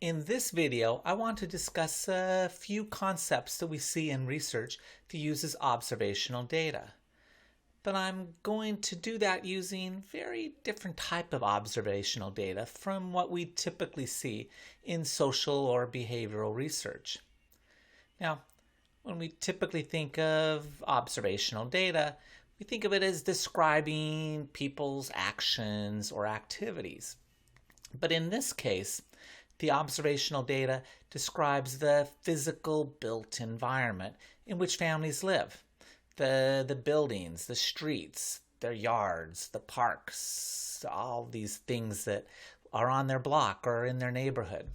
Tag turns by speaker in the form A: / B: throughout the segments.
A: In this video, I want to discuss a few concepts that we see in research that uses observational data. But I'm going to do that using very different type of observational data from what we typically see in social or behavioral research. Now, when we typically think of observational data, we think of it as describing people's actions or activities. But in this case, the observational data describes the physical built environment in which families live. The buildings, the streets, their yards, the parks, all these things that are on their block or in their neighborhood.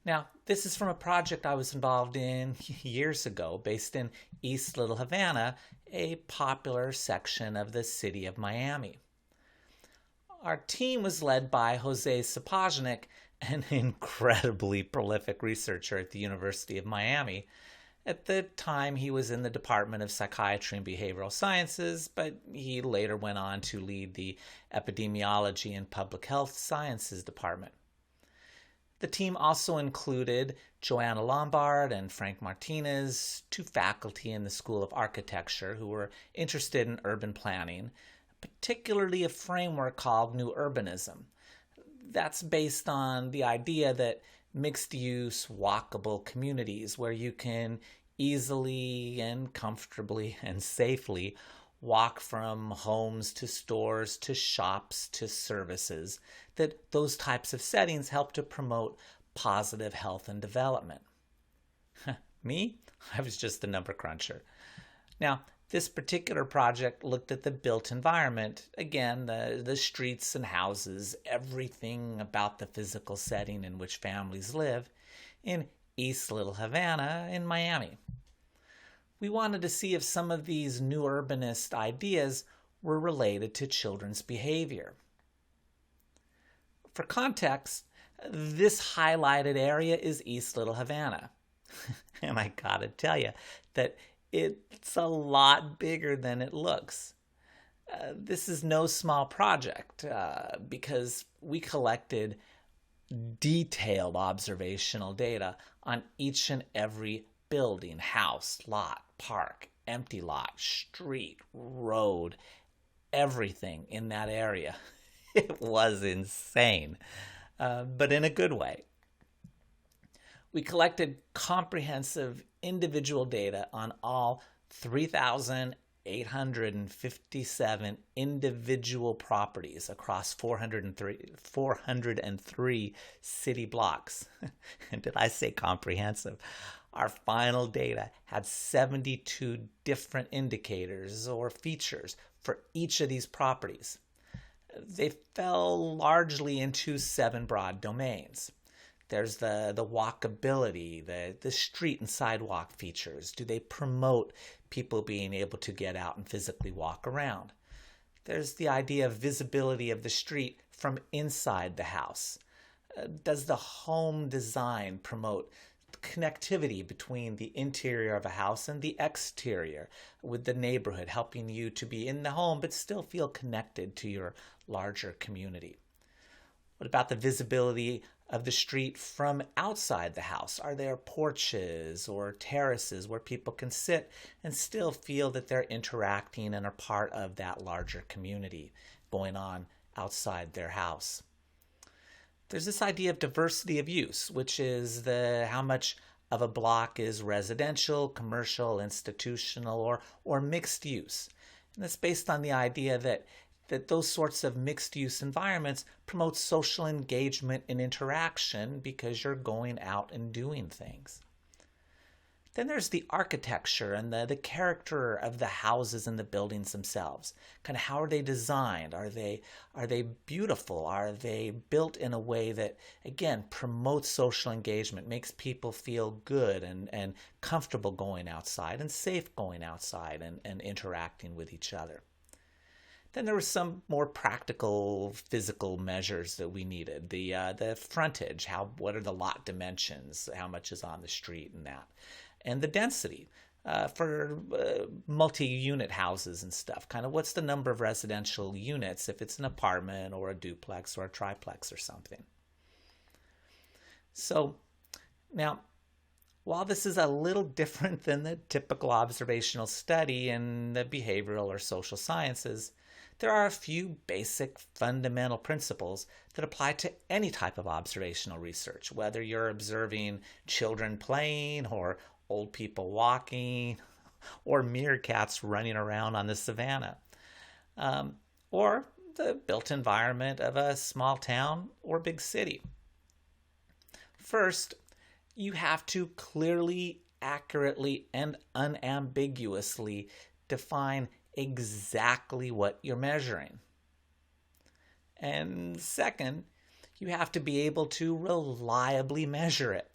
A: Now, this is from a project I was involved in years ago based in East Little Havana, a popular section of the city of Miami. Our team was led by Jose Sapojnik, an incredibly prolific researcher at the University of Miami. At the time, he was in the Department of Psychiatry and Behavioral Sciences, but he later went on to lead the Epidemiology and Public Health Sciences Department. The team also included Joanna Lombard and Frank Martinez, two faculty in the School of Architecture who were interested in urban planning, particularly a framework called New Urbanism. That's based on the idea that mixed-use, walkable communities where you can easily and comfortably and safely walk from homes to stores to shops to services, that those types of settings help to promote positive health and development. Me? I was just a number cruncher. Now, this particular project looked at the built environment, again, the streets and houses, everything about the physical setting in which families live in East Little Havana in Miami. We wanted to see if some of these new urbanist ideas were related to children's behavior. For context, this highlighted area is East Little Havana. And I gotta tell you that it's a lot bigger than it looks. This is no small project because we collected detailed observational data on each and every building, house, lot, park, empty lot, street, road, everything in that area. It was insane, but in a good way. We collected comprehensive individual data on all 3,857 individual properties across 403 city blocks. And did I say comprehensive? Our final data had 72 different indicators or features for each of these properties. They fell largely into 7 broad domains. There's the walkability, the street and sidewalk features. Do they promote people being able to get out and physically walk around? There's the idea of visibility of the street from inside the house. Does the home design promote connectivity between the interior of a house and the exterior with the neighborhood, helping you to be in the home but still feel connected to your larger community? What about the visibility of the street from outside the house? Are there porches or terraces where people can sit and still feel that they're interacting and are part of that larger community going on outside their house? There's this idea of diversity of use, which is how much of a block is residential, commercial, institutional, or mixed use. And that's based on the idea that those sorts of mixed-use environments promote social engagement and interaction because you're going out and doing things. Then there's the architecture and the character of the houses and the buildings themselves. Kind of how are they designed? Are they beautiful? Are they built in a way that, again, promotes social engagement, makes people feel good and comfortable going outside and safe going outside and interacting with each other? Then there were some more practical physical measures that we needed. The frontage, what are the lot dimensions, how much is on the street and that. And the density for multi-unit houses and stuff. Kind of what's the number of residential units if it's an apartment or a duplex or a triplex or something. So now, while this is a little different than the typical observational study in the behavioral or social sciences, there are a few basic fundamental principles that apply to any type of observational research, whether you're observing children playing or old people walking or meerkats running around on the savannah, or the built environment of a small town or big city. First, you have to clearly, accurately, and unambiguously define exactly what you're measuring. And second, you have to be able to reliably measure it.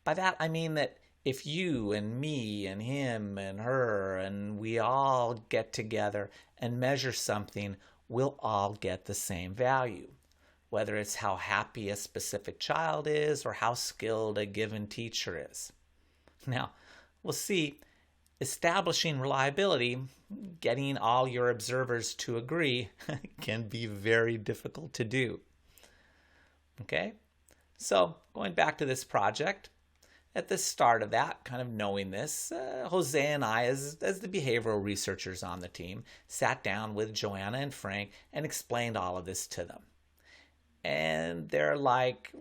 A: By that I mean that if you and me and him and her and we all get together and measure something, we'll all get the same value, whether it's how happy a specific child is or how skilled a given teacher is. Now, we'll see, establishing reliability, getting all your observers to agree, can be very difficult to do. Okay? So, going back to this project, at the start of that, kind of knowing this, Jose and I, as the behavioral researchers on the team, sat down with Joanna and Frank and explained all of this to them. And they're like,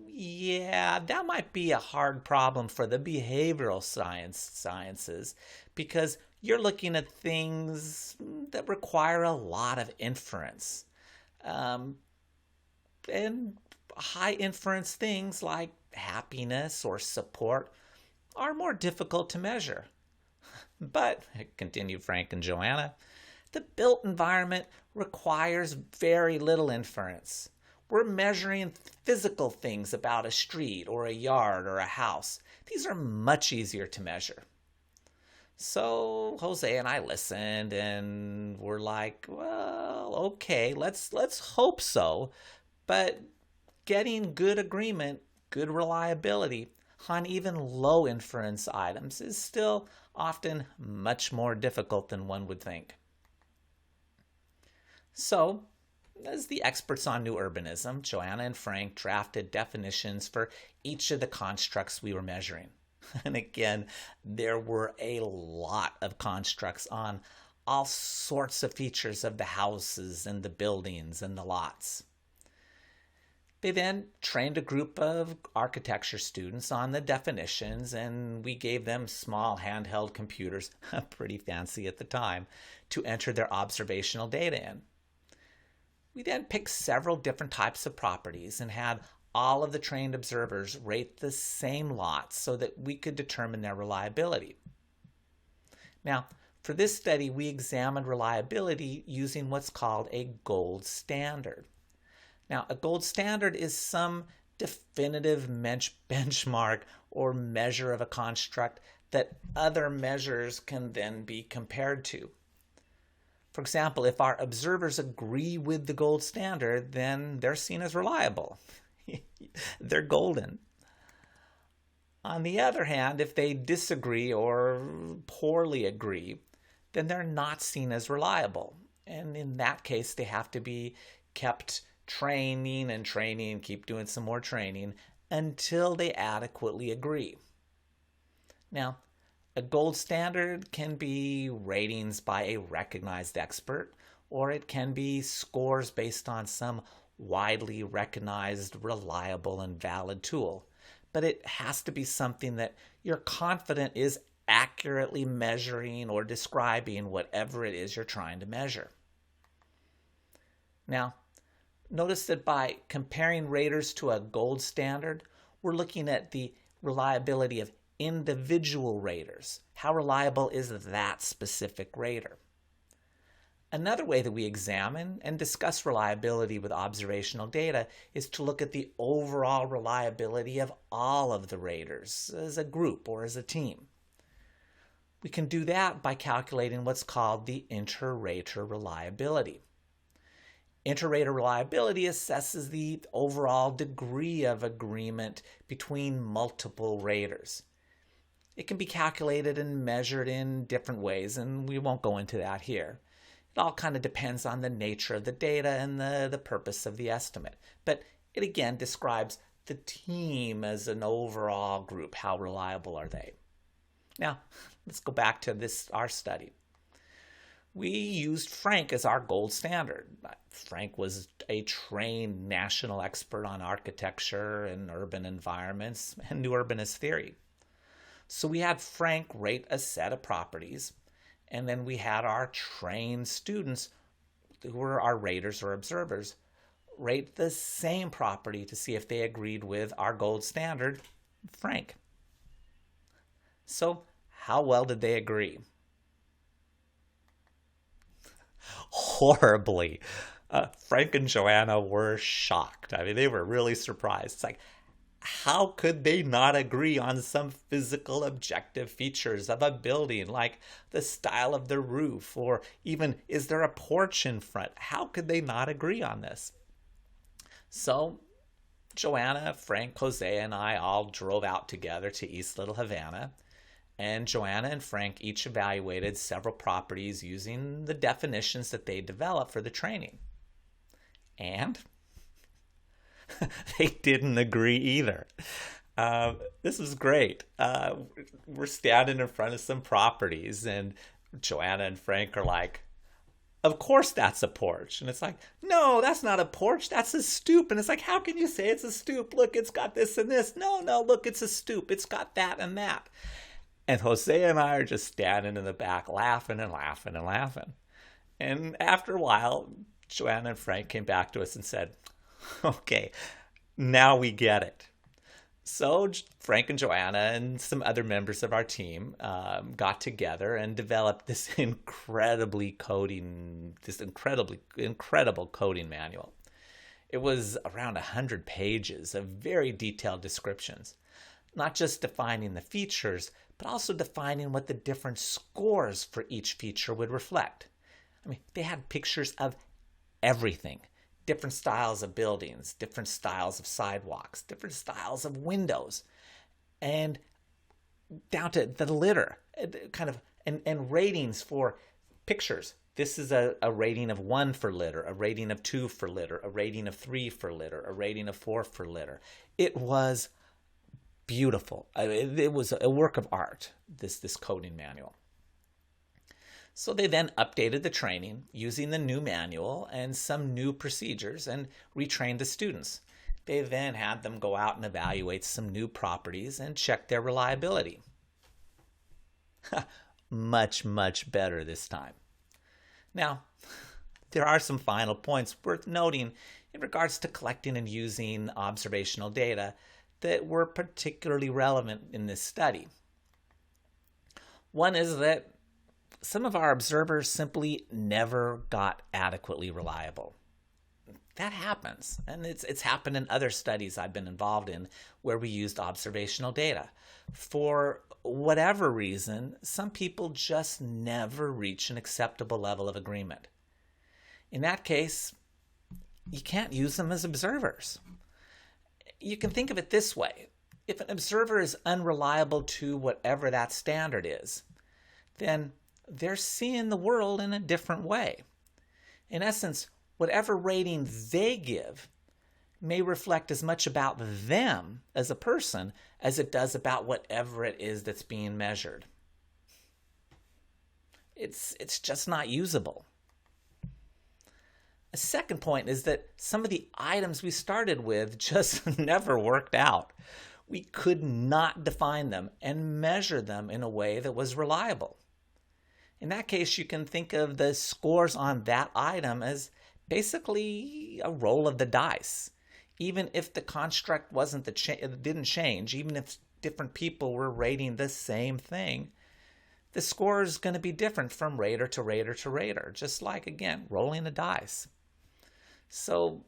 A: yeah, that might be a hard problem for the behavioral sciences because you're looking at things that require a lot of inference. And high inference things like happiness or support are more difficult to measure. But, continued Frank and Joanna, the built environment requires very little inference. We're measuring physical things about a street or a yard or a house. These are much easier to measure. So Jose and I listened and we're like, well, okay, let's hope so. But getting good agreement, good reliability on even low inference items is still often much more difficult than one would think. So, as the experts on new urbanism, Joanna and Frank drafted definitions for each of the constructs we were measuring. And again, there were a lot of constructs on all sorts of features of the houses and the buildings and the lots. They then trained a group of architecture students on the definitions, and we gave them small handheld computers, pretty fancy at the time, to enter their observational data in. We then picked several different types of properties and had all of the trained observers rate the same lots so that we could determine their reliability. Now, for this study, we examined reliability using what's called a gold standard. Now, a gold standard is some definitive benchmark or measure of a construct that other measures can then be compared to. For example, if our observers agree with the gold standard, then they're seen as reliable. They're golden. On the other hand, if they disagree or poorly agree, then they're not seen as reliable. And in that case, they have to be kept training and keep doing some more training until they adequately agree. Now, a gold standard can be ratings by a recognized expert, or it can be scores based on some widely recognized, reliable, and valid tool. But it has to be something that you're confident is accurately measuring or describing whatever it is you're trying to measure. Now, notice that by comparing raters to a gold standard, we're looking at the reliability of individual raters. How reliable is that specific rater? Another way that we examine and discuss reliability with observational data is to look at the overall reliability of all of the raters as a group or as a team. We can do that by calculating what's called the inter-rater reliability. Inter-rater reliability assesses the overall degree of agreement between multiple raters. It can be calculated and measured in different ways, and we won't go into that here. It all kind of depends on the nature of the data and the purpose of the estimate. But it again describes the team as an overall group, how reliable are they? Now, let's go back to our study. We used Frank as our gold standard. Frank was a trained national expert on architecture and urban environments and new urbanist theory. So we had Frank rate a set of properties, and then we had our trained students, who were our raters or observers, rate the same property to see if they agreed with our gold standard, Frank. So how well did they agree? Horribly. Frank and Joanna were shocked. I mean, they were really surprised. It's like, how could they not agree on some physical objective features of a building, like the style of the roof, or even is there a porch in front? How could they not agree on this? So Joanna, Frank, Jose, and I all drove out together to East Little Havana, and Joanna and Frank each evaluated several properties using the definitions that they developed for the training. And they didn't agree either. This was great. We're standing in front of some properties, and Joanna and Frank are like, of course that's a porch. And it's like, no, that's not a porch. That's a stoop. And it's like, how can you say it's a stoop? Look, it's got this and this. No, look, it's a stoop. It's got that and that. And Jose and I are just standing in the back laughing and laughing and laughing. And after a while, Joanna and Frank came back to us and said, okay, now we get it. So Frank and Joanna and some other members of our team got together and developed this incredible coding manual. It was around 100 pages of very detailed descriptions, not just defining the features, but also defining what the different scores for each feature would reflect. I mean, they had pictures of everything. Different styles of buildings, different styles of sidewalks, different styles of windows, and down to the litter, kind of, and ratings for pictures. This is a rating of 1 for litter, a rating of 2 for litter, a rating of 3 for litter, a rating of 4 for litter. It was beautiful. It was a work of art, this coding manual. So they then updated the training using the new manual and some new procedures and retrained the students. They then had them go out and evaluate some new properties and check their reliability. Much, much better this time. Now, there are some final points worth noting in regards to collecting and using observational data that were particularly relevant in this study. One is that some of our observers simply never got adequately reliable. That happens, and it's happened in other studies I've been involved in where we used observational data. For whatever reason, some people just never reach an acceptable level of agreement. In that case, you can't use them as observers. You can think of it this way. If an observer is unreliable to whatever that standard is, then they're seeing the world in a different way. In essence, whatever rating they give may reflect as much about them as a person as it does about whatever it is that's being measured. It's just not usable. A second point is that some of the items we started with just never worked out. We could not define them and measure them in a way that was reliable. In that case, you can think of the scores on that item as basically a roll of the dice. Even if the construct didn't change, even if different people were rating the same thing, the score is going to be different from rater to rater to rater, just like, again, rolling the dice. So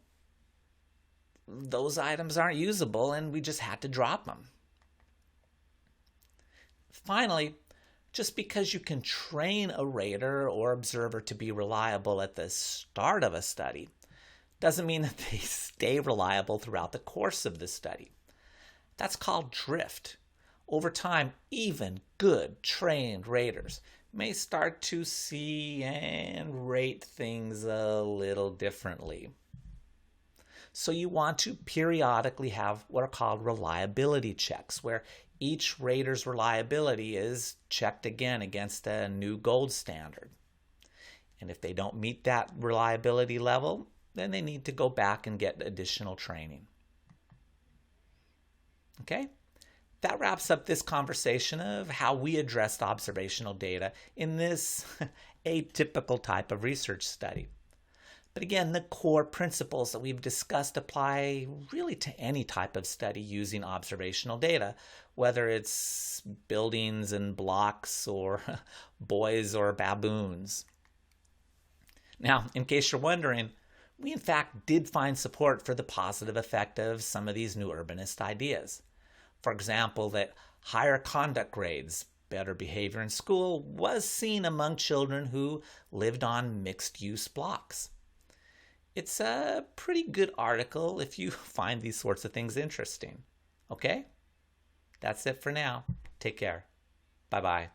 A: those items aren't usable, and we just had to drop them. Finally, just because you can train a rater or observer to be reliable at the start of a study doesn't mean that they stay reliable throughout the course of the study. That's called drift. Over time, even good trained raters may start to see and rate things a little differently. So you want to periodically have what are called reliability checks, where each rater's reliability is checked again against a new gold standard. And if they don't meet that reliability level, then they need to go back and get additional training. Okay? That wraps up this conversation of how we addressed observational data in this atypical type of research study. But again, the core principles that we've discussed apply really to any type of study using observational data, whether it's buildings and blocks or boys or baboons. Now, in case you're wondering, we in fact did find support for the positive effect of some of these new urbanist ideas. For example, that higher conduct grades, better behavior in school, was seen among children who lived on mixed-use blocks. It's a pretty good article if you find these sorts of things interesting. Okay? That's it for now. Take care. Bye-bye.